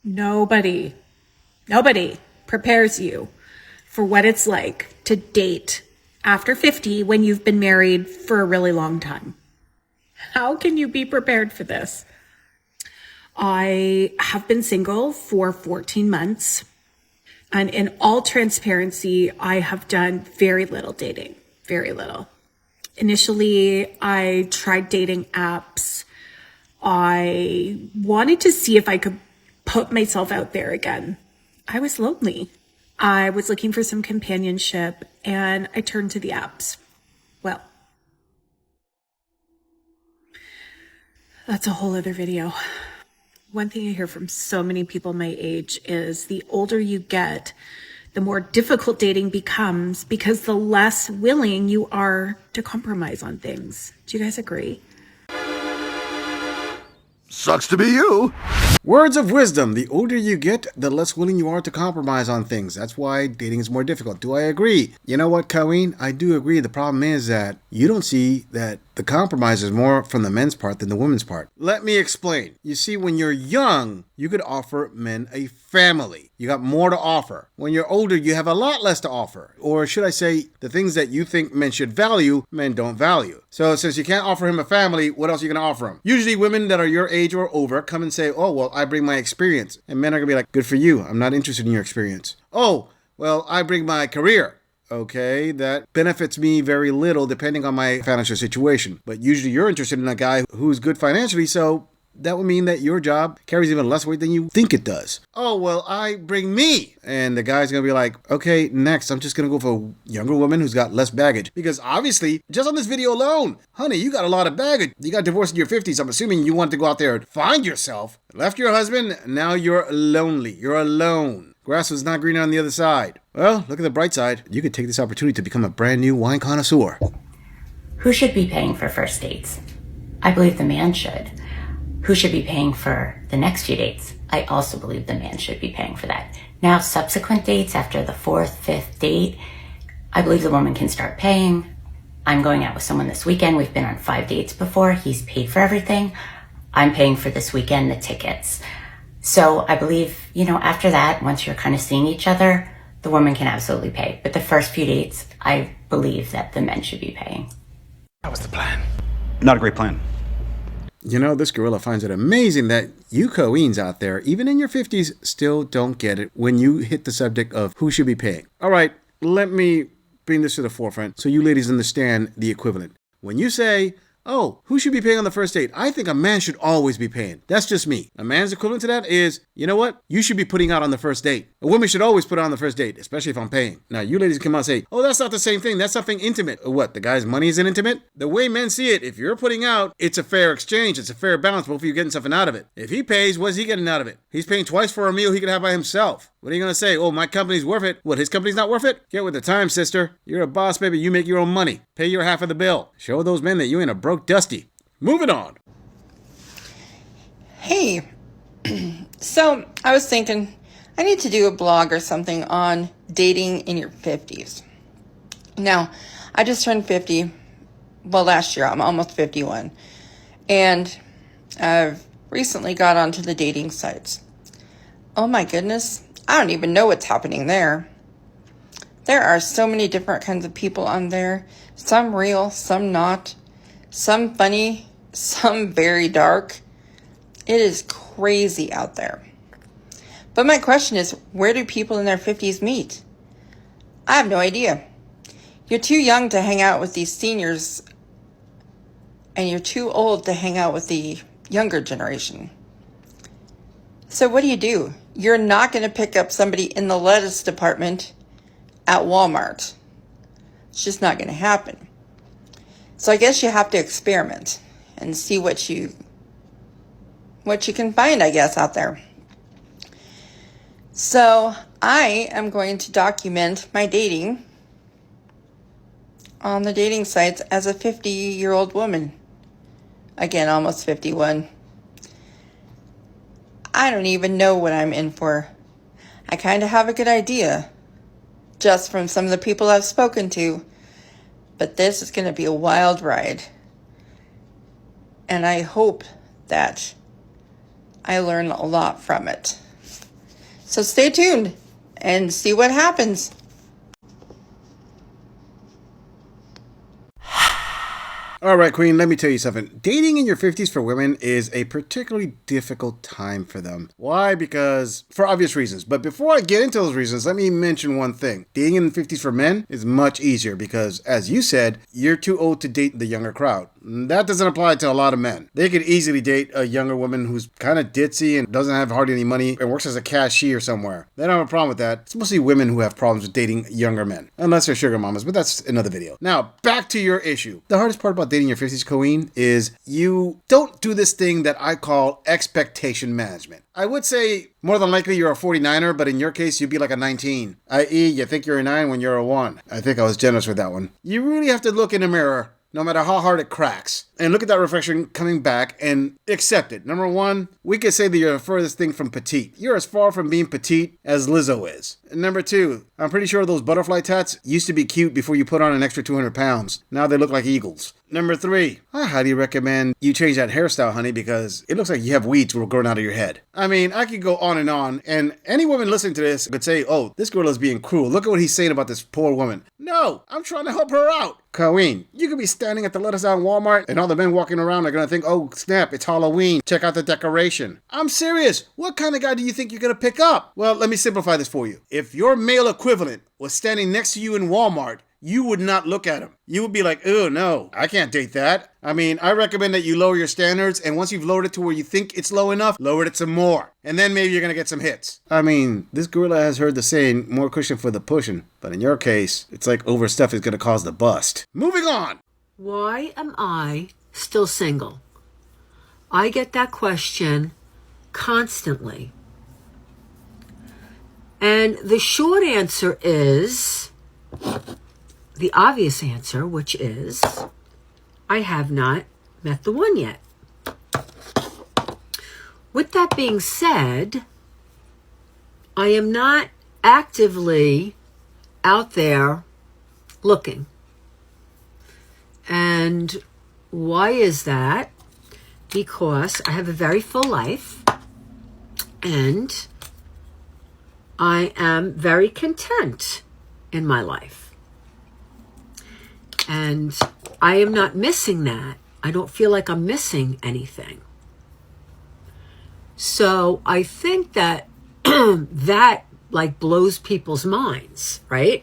Nobody prepares you for what it's like to date after 50 when you've been married for a really long time. How can you be prepared for this? I have been single for 14 months. And in all transparency, I have done very little dating, very little. Initially, I tried dating apps. I wanted to see if I could put myself out there again. I was lonely. I was looking for some companionship, and I turned to the apps. Well, that's a whole other video. One thing I hear from so many people my age is the older you get, the more difficult dating becomes because the less willing you are to compromise on things. Do you guys agree? Sucks to be you. Words of wisdom. The older you get, the less willing you are to compromise on things. That's why dating is more difficult. Do I agree? You know what, Colleen? I do agree. The problem is that you don't see that the compromise is more from the men's part than the women's part. Let me explain. You see, when you're young, you could offer men a family. You got more to offer. When you're older, you have a lot less to offer. Or should I say, the things that you think men should value, men don't value. So since you can't offer him a family, what else are you going to offer him? Usually women that are your age or over come and say, oh, well, I bring my experience. And men are going to be like, good for you. I'm not interested in your experience. Oh, well, I bring my career. Okay, that benefits me very little depending on my financial situation. But usually you're interested in a guy who's good financially, so that would mean that your job carries even less weight than you think it does. Oh, well, I bring me. And the guy's going to be like, okay, next, I'm just going to go for a younger woman who's got less baggage. Because obviously, just on this video alone, honey, you got a lot of baggage. You got divorced in your 50s. I'm assuming you want to go out there and find yourself. Left your husband, now you're lonely. You're alone. Grass was not greener on the other side. Well, look at the bright side. You could take this opportunity to become a brand new wine connoisseur. Who should be paying for first dates? I believe the man should. Who should be paying for the next few dates? I also believe the man should be paying for that. Now, subsequent dates after the 4th, 5th date, I believe the woman can start paying. I'm going out with someone this weekend. We've been on 5 dates before. He's paid for everything. I'm paying for this weekend, the tickets. So I believe, after that, once you're kind of seeing each other, the woman can absolutely pay. But the first few dates, I believe that the men should be paying. That was the plan. Not a great plan. This gorilla finds it amazing that you Coeens out there, even in your 50s, still don't get it when you hit the subject of who should be paying. All right, let me bring this to the forefront so you ladies understand the equivalent. When you say, oh, who should be paying on the first date? I think a man should always be paying. That's just me. A man's equivalent to that is, you know what? You should be putting out on the first date. A woman should always put out on the first date, especially if I'm paying. Now, you ladies come out and say, oh, that's not the same thing. That's something intimate. What, the guy's money isn't intimate? The way men see it, if you're putting out, it's a fair exchange. It's a fair balance. Both of you getting something out of it. If he pays, what's he getting out of it? He's paying twice for a meal he could have by himself. What are you going to say? Oh, my company's worth it. What, his company's not worth it? Get with the time, sister. You're a boss, baby. You make your own money. Pay your half of the bill. Show those men that you ain't a broke dusty. Moving on. Hey, so I was thinking I need to do a blog or something on dating in your 50s. Now, I just turned 50. Well, last year. I'm almost 51. And I've recently got onto the dating sites. Oh my goodness. I don't even know what's happening there. There are so many different kinds of people on there. Some real, some not. Some funny, some very dark. It is crazy out there. But my question is, where do people in their 50s meet? I have no idea. You're too young to hang out with these seniors, and you're too old to hang out with the younger generation. So what do? You're not going to pick up somebody in the lettuce department at Walmart. It's just not going to happen. So I guess you have to experiment and see what you can find, I guess, out there. So I am going to document my dating on the dating sites as a 50-year-old woman. Again, almost 51. I don't even know what I'm in for. I kind of have a good idea, just from some of the people I've spoken to. But this is going to be a wild ride. And I hope that I learn a lot from it. So stay tuned and see what happens. All right, Queen, let me tell you something. Dating in your 50s for women is a particularly difficult time for them. Why? Because for obvious reasons. But before I get into those reasons, let me mention one thing. Dating in the 50s for men is much easier because, as you said, you're too old to date the younger crowd. That doesn't apply to a lot of men. They could easily date a younger woman who's kind of ditzy and doesn't have hardly any money and works as a cashier somewhere. They don't have a problem with that. It's mostly women who have problems with dating younger men, unless they're sugar mamas, but that's another video. Now, back to your issue. The hardest part about dating your 50s, Colleen, is you don't do this thing that I call expectation management. I would say more than likely you're a 49er, but in your case, you'd be like a 19, i.e. you think you're a 9 when you're a 1. I think I was generous with that one. You really have to look in the mirror no matter how hard it cracks, and look at that reflection coming back and accept it. Number one, we could say that you're the furthest thing from petite. You're as far from being petite as Lizzo is. And number two, I'm pretty sure those butterfly tats used to be cute before you put on an extra 200 pounds. Now they look like eagles. Number three, I highly recommend you change that hairstyle, honey, because it looks like you have weeds growing out of your head. I mean, I could go on, and any woman listening to this could say, oh, this girl is being cruel. Look at what he's saying about this poor woman. No, I'm trying to help her out. Colleen, you could be standing at the lettuce aisle in Walmart, and all the men walking around are going to think, oh, snap, it's Halloween. Check out the decoration. I'm serious. What kind of guy do you think you're going to pick up? Well, let me simplify this for you. If your male equivalent was standing next to you in Walmart, you would not look at him. You would be like, oh, no, I can't date that. I mean, I recommend that you lower your standards, and once you've lowered it to where you think it's low enough, lower it some more. And then maybe you're going to get some hits. I mean, this gorilla has heard the saying, more cushion for the pushing. But in your case, it's like overstuff is going to cause the bust. Moving on. Why am I still single? I get that question constantly. And the short answer is the obvious answer, which is I have not met the one yet. With that being said, I am not actively out there looking. And why is that? Because I have a very full life and I am very content in my life. And I am not missing that. I don't feel like I'm missing anything. So I think that that like blows people's minds, right?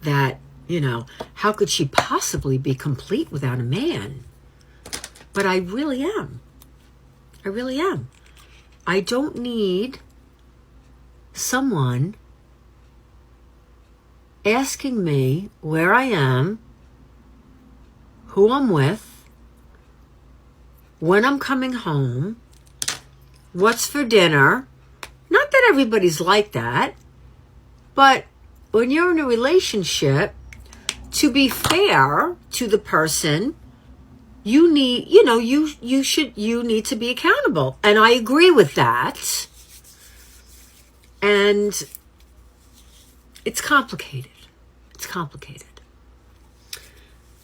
That, you know, how could she possibly be complete without a man? But I really am. I really am. I don't need someone asking me where I am, who I'm with, when I'm coming home, what's for dinner. Not that everybody's like that, but when you're in a relationship, to be fair to the person, you need, you know, you need to be accountable. And I agree with that. And it's complicated. It's complicated.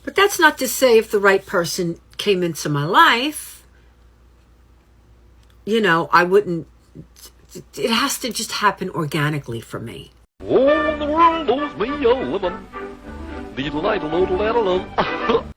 But that's not to say if the right person came into my life, you know, I wouldn't, it has to just happen organically for me. Oh, the world owes me a lemon.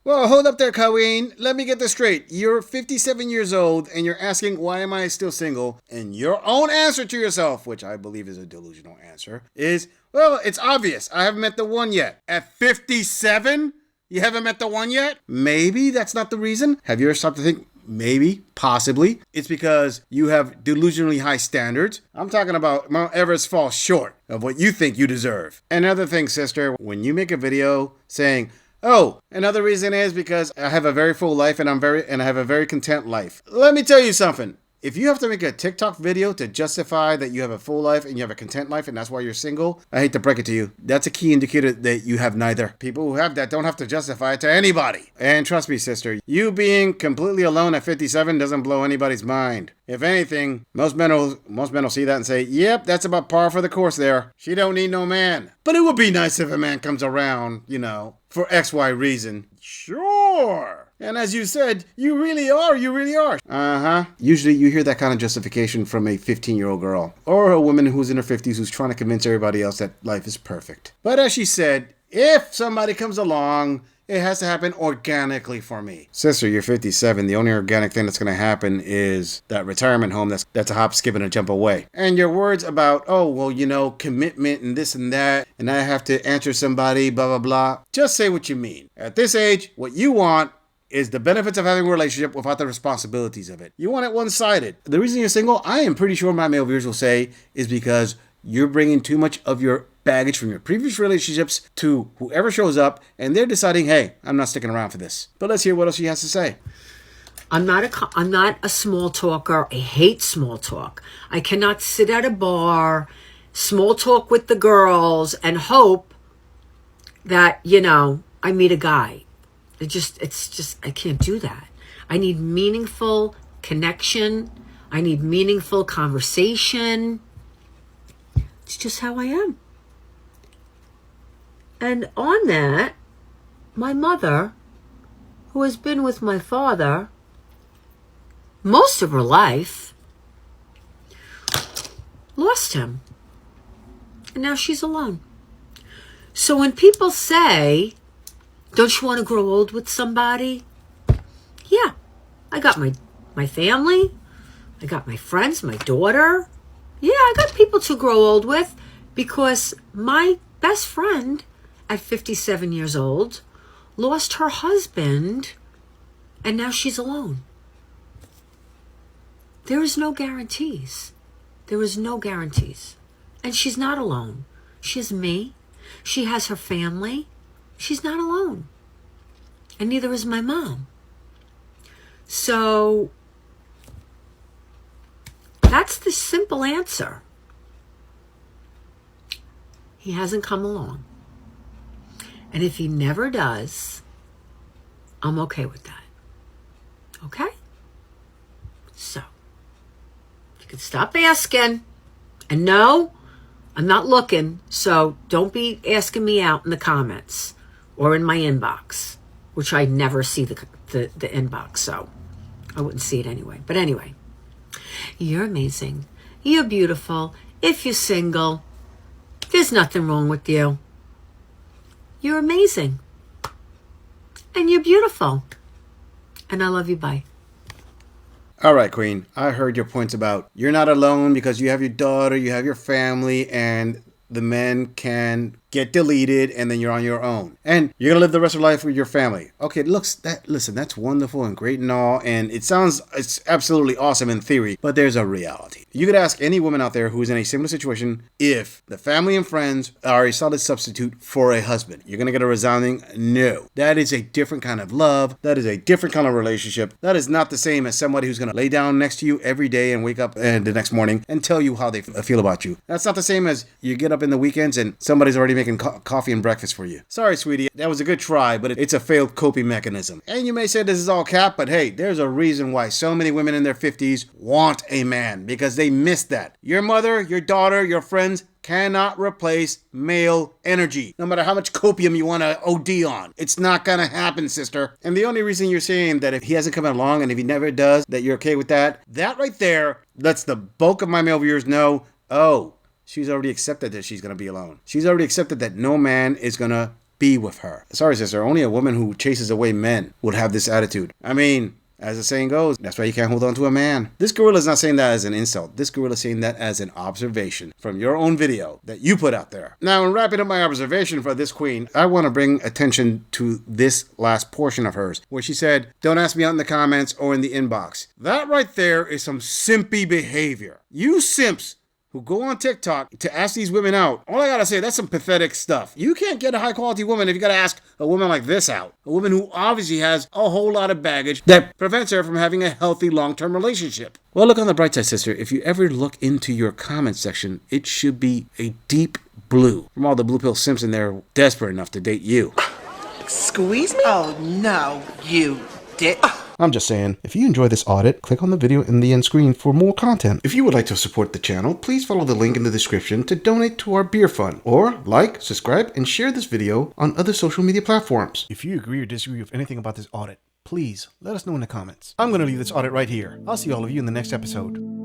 Well, hold up there, Colleen. Let me get this straight. You're 57 years old and you're asking, why am I still single? And your own answer to yourself, which I believe is a delusional answer, is, well, it's obvious. I haven't met the one yet. At 57? You haven't met the one yet? Maybe that's not the reason. Have you ever stopped to think, maybe, possibly, it's because you have delusionally high standards? I'm talking about Mount Everest falls short of what you think you deserve. Another thing, sister, when you make a video saying, oh, another reason is because I have a very full life and I have a very content life. Let me tell you something. If you have to make a TikTok video to justify that you have a full life and you have a content life and that's why you're single, I hate to break it to you, that's a key indicator that you have neither. People who have that don't have to justify it to anybody. And trust me, sister, you being completely alone at 57 doesn't blow anybody's mind. If anything, most men will see that and say, yep, that's about par for the course there. She don't need no man. But it would be nice if a man comes around, you know, for XY reason. Sure. And as you said, you really are, you really are. Uh-huh. Usually you hear that kind of justification from a 15-year-old girl or a woman who's in her 50s who's trying to convince everybody else that life is perfect. But as she said, if somebody comes along, it has to happen organically for me. Sister, you're 57. The only organic thing that's going to happen is that retirement home that's a hop, skip, and a jump away. And your words about, oh, well, you know, commitment and this and that, and I have to answer somebody, blah, blah, blah. Just say what you mean. At this age, what you want is the benefits of having a relationship without the responsibilities of it. You want it one-sided. The reason you're single, I am pretty sure my male viewers will say, is because you're bringing too much of your baggage from your previous relationships to whoever shows up, and they're deciding, hey, I'm not sticking around for this. But let's hear what else she has to say. I'm not a small talker. I hate small talk. I cannot sit at a bar, small talk with the girls, and hope that, you know, I meet a guy. It's just, I can't do that. I need meaningful connection. I need meaningful conversation. It's just how I am. And on that, my mother, who has been with my father most of her life, lost him. And now she's alone. So when people say, don't you want to grow old with somebody? Yeah, I got my family. I got my friends, my daughter. Yeah, I got people to grow old with because my best friend at 57 years old lost her husband and now she's alone. There is no guarantees. There is no guarantees. And she's not alone. She has me. She has her family. She's not alone. And neither is my mom. So that's the simple answer. He hasn't come along. And if he never does, I'm okay with that. Okay? So, you can stop asking. And no, I'm not looking, so don't be asking me out in the comments or in my inbox, which I never see the inbox, so I wouldn't see it anyway. But anyway, you're amazing. You're beautiful. If you're single, there's nothing wrong with you. You're amazing. And you're beautiful. And I love you. Bye. All right, Queen. I heard your points about you're not alone because you have your daughter, you have your family, and the men can get deleted and then you're on your own. And you're going to live the rest of life with your family. Okay, listen, that's wonderful and great and all. And it's absolutely awesome in theory, but there's a reality. You could ask any woman out there who's in a similar situation if the family and friends are a solid substitute for a husband. You're going to get a resounding no. That is a different kind of love. That is a different kind of relationship. That is not the same as somebody who's going to lay down next to you every day and wake up the next morning and tell you how they feel about you. That's not the same as you get up in the weekends and somebody's already making coffee and breakfast for you. Sorry, sweetie. That was a good try, but it's a failed coping mechanism. And you may say this is all cap, but hey, there's a reason why so many women in their 50s want a man, because they miss that. Your mother, your daughter, your friends cannot replace male energy. No matter how much copium you want to OD on. It's not gonna happen, sister. And the only reason you're saying that if he hasn't come along and if he never does, that you're okay with that right there lets the bulk of my male viewers know, oh, she's already accepted that she's going to be alone. She's already accepted that no man is going to be with her. Sorry, sister. Only a woman who chases away men would have this attitude. I mean, as the saying goes, that's why you can't hold on to a man. This gorilla is not saying that as an insult. This gorilla is saying that as an observation from your own video that you put out there. Now, in wrapping up my observation for this queen, I want to bring attention to this last portion of hers, where she said, don't ask me out in the comments or in the inbox. That right there is some simpy behavior. You simps who go on TikTok to ask these women out, all I gotta say, that's some pathetic stuff. You can't get a high quality woman if you gotta ask a woman like this out. A woman who obviously has a whole lot of baggage that prevents her from having a healthy long-term relationship. Well, look on the bright side, sister. If you ever look into your comment section, it should be a deep blue from all the blue pill simps in there desperate enough to date you. Squeeze me? Oh, no, you did. I'm just saying, if you enjoy this audit, click on the video in the end screen for more content. If you would like to support the channel, please follow the link in the description to donate to our beer fund, or like, subscribe, and share this video on other social media platforms. If you agree or disagree with anything about this audit, please let us know in the comments. I'm going to leave this audit right here. I'll see all of you in the next episode.